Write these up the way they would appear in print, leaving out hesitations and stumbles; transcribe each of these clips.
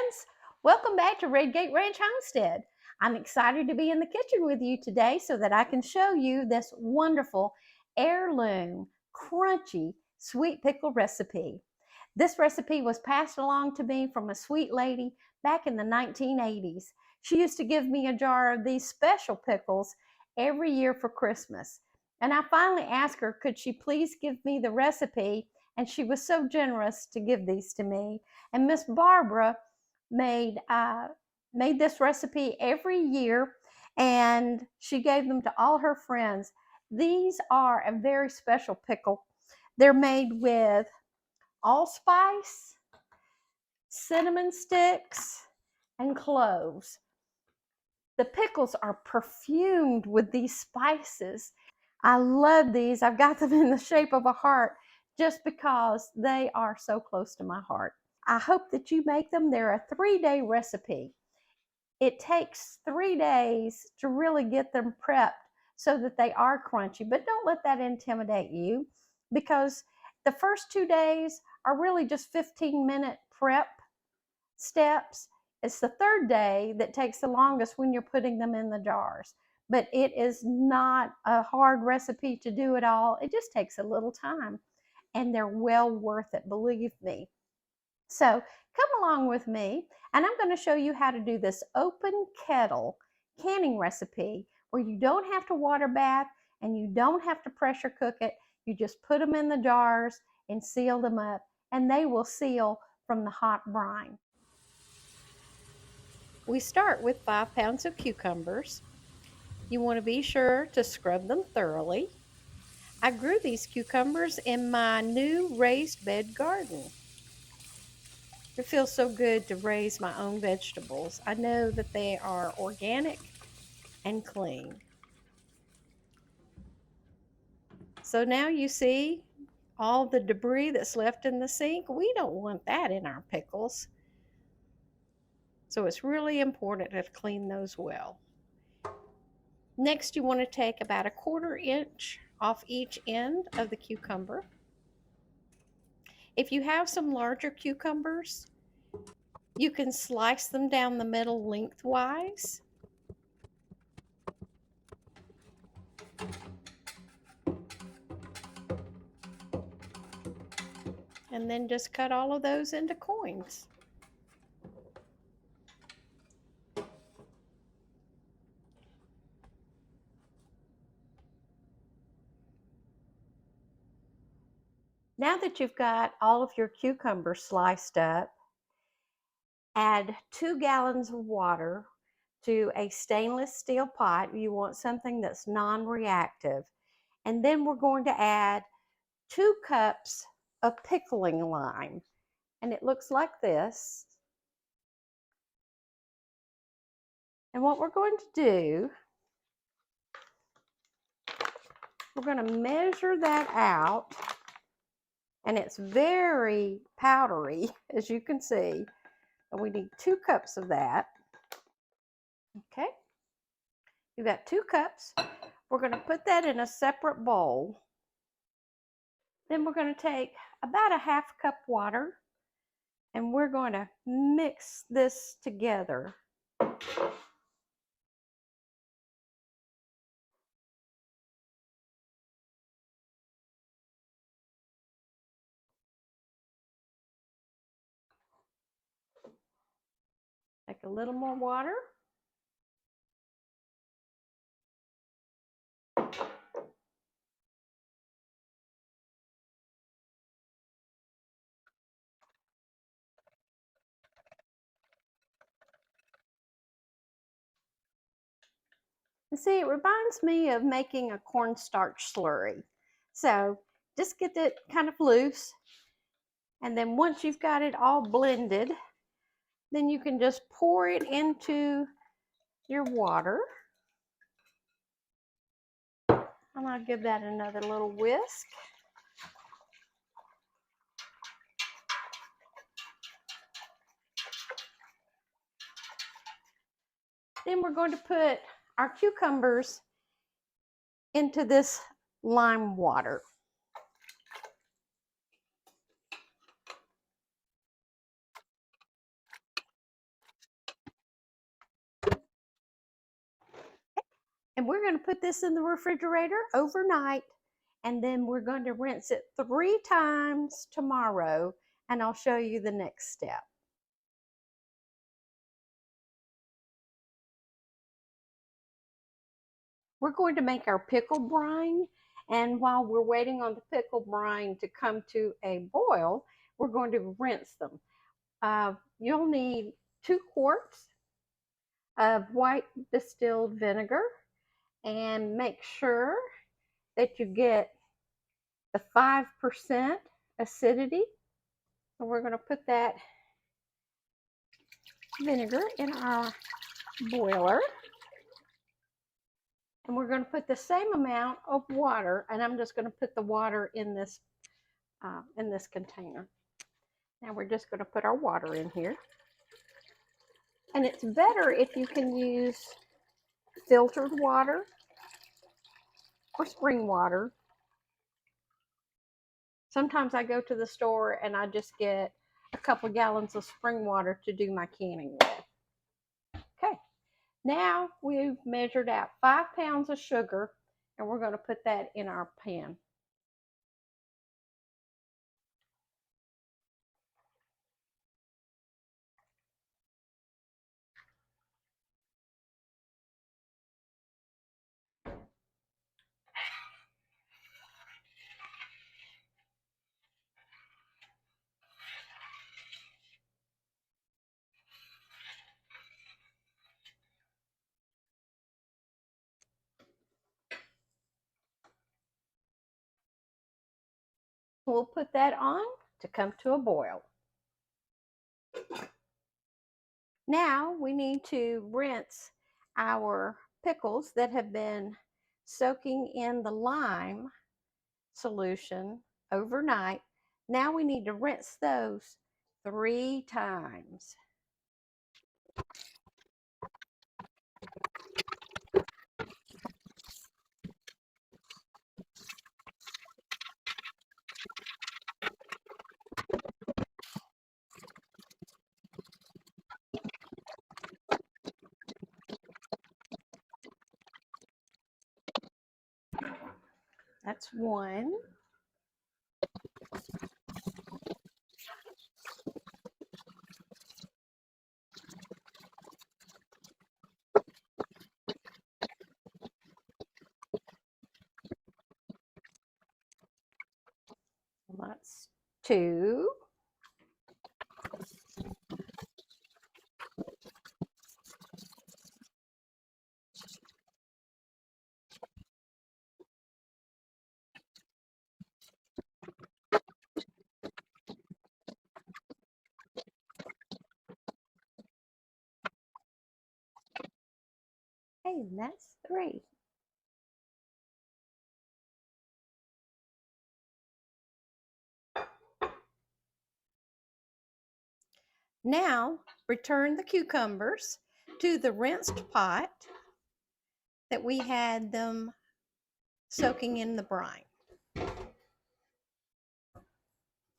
friends. Welcome back to Redgate Ranch Homestead. I'm excited to be in the kitchen with you today so that I can show you this wonderful heirloom, crunchy sweet pickle recipe. This recipe was passed along to me from a sweet lady back in the 1980s. She used to give me a jar of these special pickles every year for Christmas. And I finally asked her, could she please give me the recipe? And she was so generous to give these to me. And Miss Barbara made this recipe every year, and she gave them to all her friends. These are a very special pickle. They're made with allspice, cinnamon sticks, and cloves. The pickles are perfumed with these spices. I love these. I've got them in the shape of a heart just because they are so close to my heart. I hope that you make them. They're a 3-day recipe. It takes 3 days to really get them prepped so that they are crunchy, but don't let that intimidate you because the first 2 days are really just 15-minute prep steps. It's the third day that takes the longest when you're putting them in the jars. But it is not a hard recipe to do it all. It just takes a little time, and they're well worth it, believe me. So come along with me, and I'm going to show you how to do this open kettle canning recipe where you don't have to water bath and you don't have to pressure cook it. You just put them in the jars and seal them up, and they will seal from the hot brine. We start with 5 pounds of cucumbers. You want to be sure to scrub them thoroughly. I grew these cucumbers in my new raised bed garden. It feels so good to raise my own vegetables. I know that they are organic and clean. So now you see all the debris that's left in the sink. We don't want that in our pickles. So it's really important to clean those well. Next, you want to take about 1/4 inch off each end of the cucumber. If you have some larger cucumbers, you can slice them down the middle lengthwise. And then just cut all of those into coins. Now that you've got all of your cucumbers sliced up, add 2 gallons of water to a stainless steel pot. You want something that's non-reactive. And then we're going to add 2 cups of pickling lime. And it looks like this. And what we're going to do, we're going to measure that out. And it's very powdery, as you can see. And we need 2 cups of that. Okay. You've got 2 cups. We're going to put that in a separate bowl. Then we're going to take about a 1/2 cup water, and we're going to mix this together. Take a little more water. And see, it reminds me of making a cornstarch slurry. So just get it kind of loose. And then once you've got it all blended, then you can just pour it into your water. And I'll give that another little whisk. Then we're going to put our cucumbers into this lime water. And we're going to put this in the refrigerator overnight, and then we're going to rinse it 3 times tomorrow, and I'll show you the next step. We're going to make our pickle brine, and while we're waiting on the pickle brine to come to a boil, we're going to rinse them. You'll need 2 quarts of white distilled vinegar, and make sure that you get the 5% acidity. So we're going to put that vinegar in our boiler, and we're going to put the same amount of water, and I'm just going to put the water in this container. Now we're just going to put our water in here, and it's better if you can use filtered water or spring water. Sometimes I go to the store and I just get a couple gallons of spring water to do my canning with. Okay, now we've measured out 5 pounds of sugar, and we're going to put that in our pan. We'll put that on to come to a boil. Now we need to rinse our pickles that have been soaking in the lime solution overnight. Now we need to rinse those 3 times. That's 1. That's 2. Hey, that's 3. Now return the cucumbers to the rinsed pot that we had them soaking in the brine.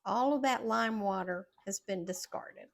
All of that lime water has been discarded.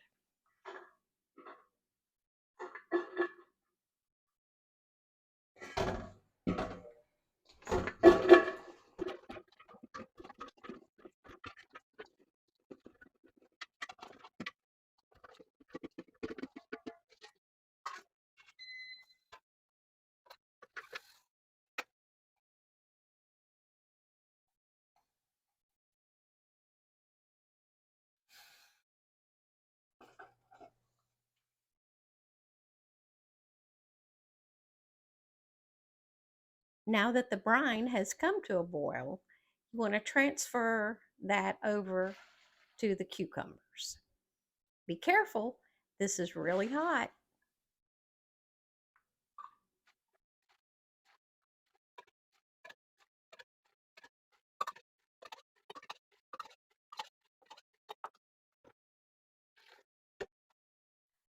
Now that the brine has come to a boil, you want to transfer that over to the cucumbers. Be careful, this is really hot.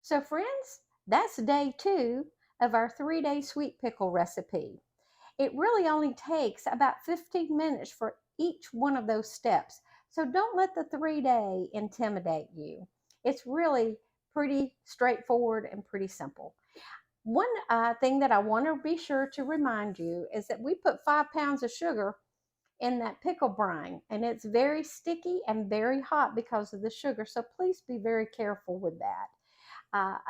So friends, that's day 2 of our 3-day sweet pickle recipe. It really only takes about 15 minutes for each one of those steps. So don't let the 3-day intimidate you. It's really pretty straightforward and pretty simple. One thing that I want to be sure to remind you is that we put 5 pounds of sugar in that pickle brine, and it's very sticky and very hot because of the sugar. So please be very careful with that.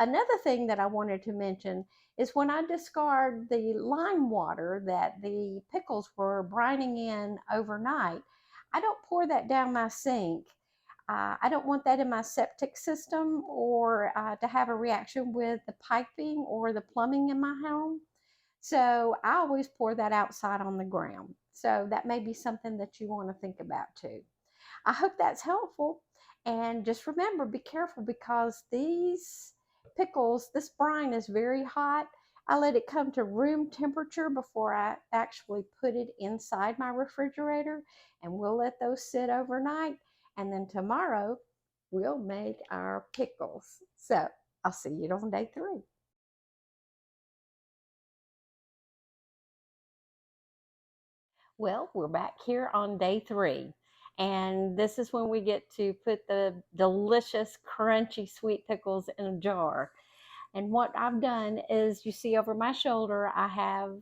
Another thing that I wanted to mention is when I discard the lime water that the pickles were brining in overnight, I don't pour that down my sink. I don't want that in my septic system or to have a reaction with the piping or the plumbing in my home. So I always pour that outside on the ground. So that may be something that you want to think about too. I hope that's helpful. And just remember, be careful because these pickles, this brine is very hot. I let it come to room temperature before I actually put it inside my refrigerator. And we'll let those sit overnight. And then tomorrow, we'll make our pickles. So I'll see you on day 3. Well, we're back here on day 3. And this is when we get to put the delicious, crunchy sweet pickles in a jar. And what I've done is, you see over my shoulder, I have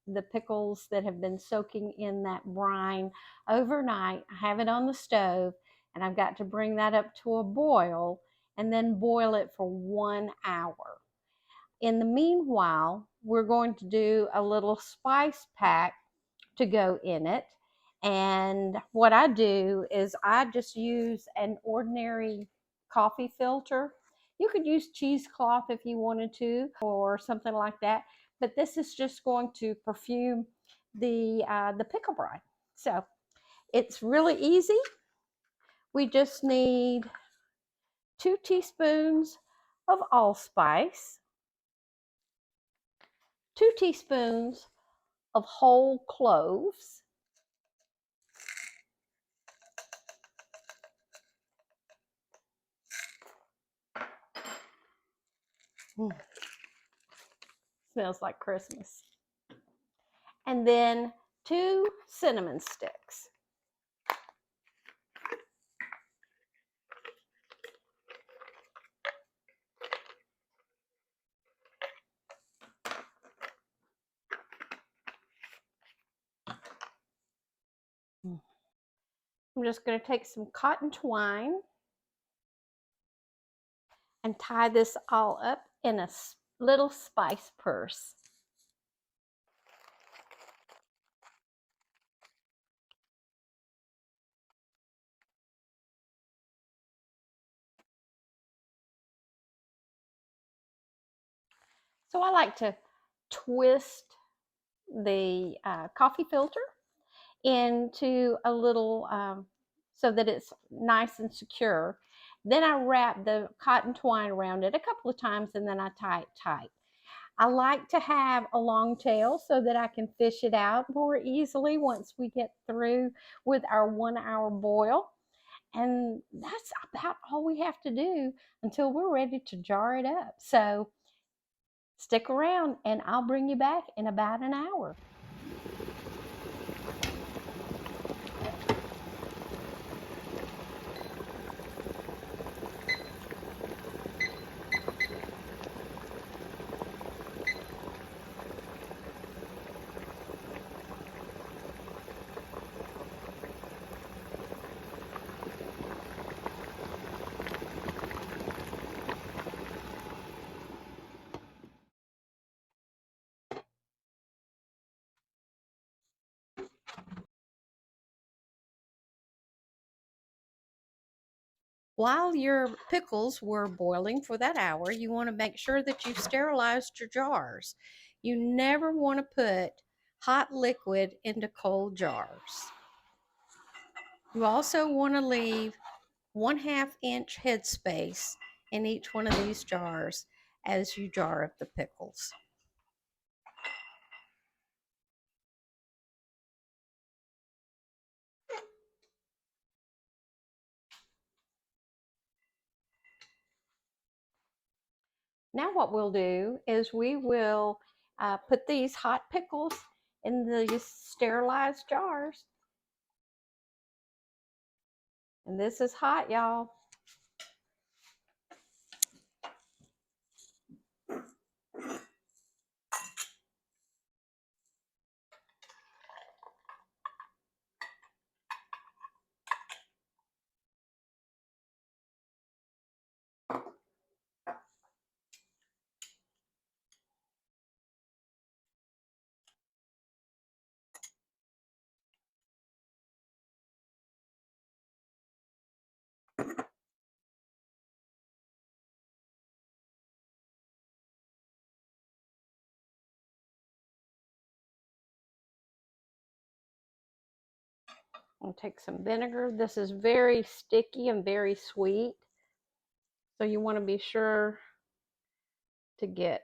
the pickles that have been soaking in that brine overnight. I have it on the stove, and I've got to bring that up to a boil and then boil it for 1 hour. In the meanwhile, we're going to do a little spice pack to go in it. And what I do is I just use an ordinary coffee filter. You could use cheesecloth if you wanted to, or something like that. But this is just going to perfume the pickle brine. So it's really easy. We just need 2 teaspoons of allspice, 2 teaspoons of whole cloves, smells like Christmas, and then 2 cinnamon sticks. I'm just going to take some cotton twine and tie this all up in a little spice purse. So I like to twist the coffee filter into a little, so that it's nice and secure. Then I wrap the cotton twine around it a couple of times, and then I tie it tight. I like to have a long tail so that I can fish it out more easily once we get through with our 1 hour boil. And that's about all we have to do until we're ready to jar it up. So stick around and I'll bring you back in about an hour. While your pickles were boiling for that hour, you want to make sure that you sterilized your jars. You never want to put hot liquid into cold jars. You also want to leave 1/2 inch headspace in each one of these jars as you jar up the pickles. Now what we'll do is we will put these hot pickles in these sterilized jars. And this is hot, y'all. I'll take some vinegar. This is very sticky and very sweet, so you want to be sure to get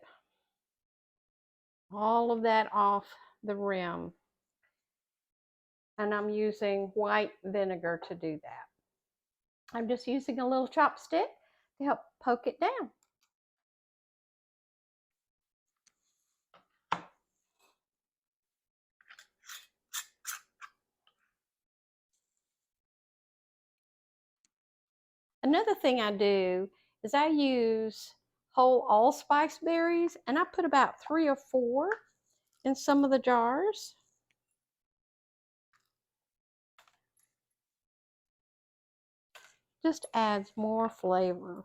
all of that off the rim. And I'm using white vinegar to do that. I'm just using a little chopstick to help poke it down. Another thing I do is I use whole allspice berries, and I put about 3 or 4 in some of the jars. Just adds more flavor.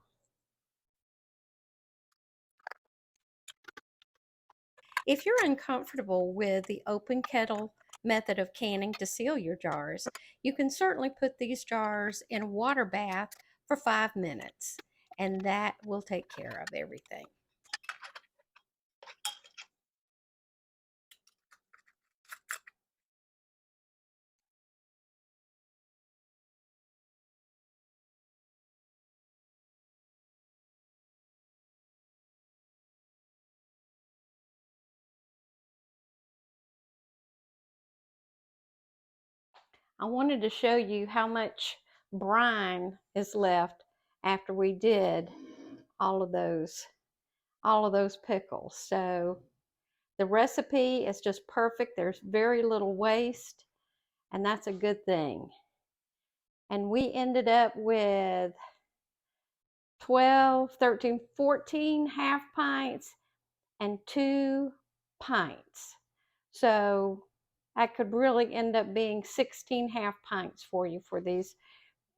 If you're uncomfortable with the open kettle method of canning to seal your jars, you can certainly put these jars in a water bath for 5 minutes, and that will take care of everything. I wanted to show you how much brine is left after we did all of those pickles. So the recipe is just perfect. There's very little waste, and that's a good thing. And we ended up with 12, 13, 14 half pints and 2 pints. So that could really end up being 16 half pints for you for these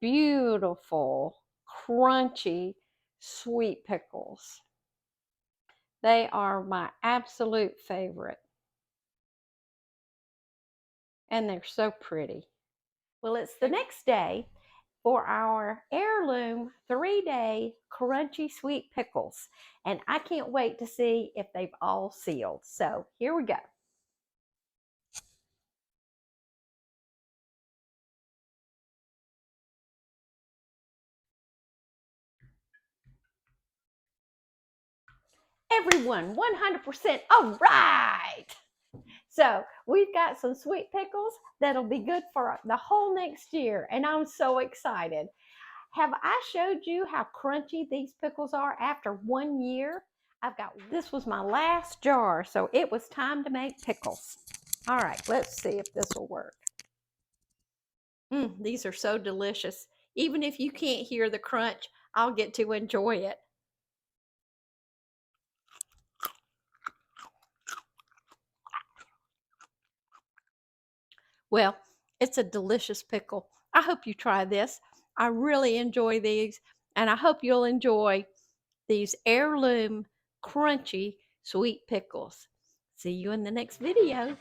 beautiful, crunchy, sweet pickles. They are my absolute favorite. And they're so pretty. Well, it's the next day for our heirloom 3-day crunchy sweet pickles. And I can't wait to see if they've all sealed. So here we go. Everyone, 100% all right. So we've got some sweet pickles that'll be good for the whole next year. And I'm so excited. Have I showed you how crunchy these pickles are after 1 year? This was my last jar, so it was time to make pickles. All right, let's see if this will work. These are so delicious. Even if you can't hear the crunch, I'll get to enjoy it. Well, it's a delicious pickle. I hope you try this. I really enjoy these, and I hope you'll enjoy these heirloom crunchy sweet pickles. See you in the next video.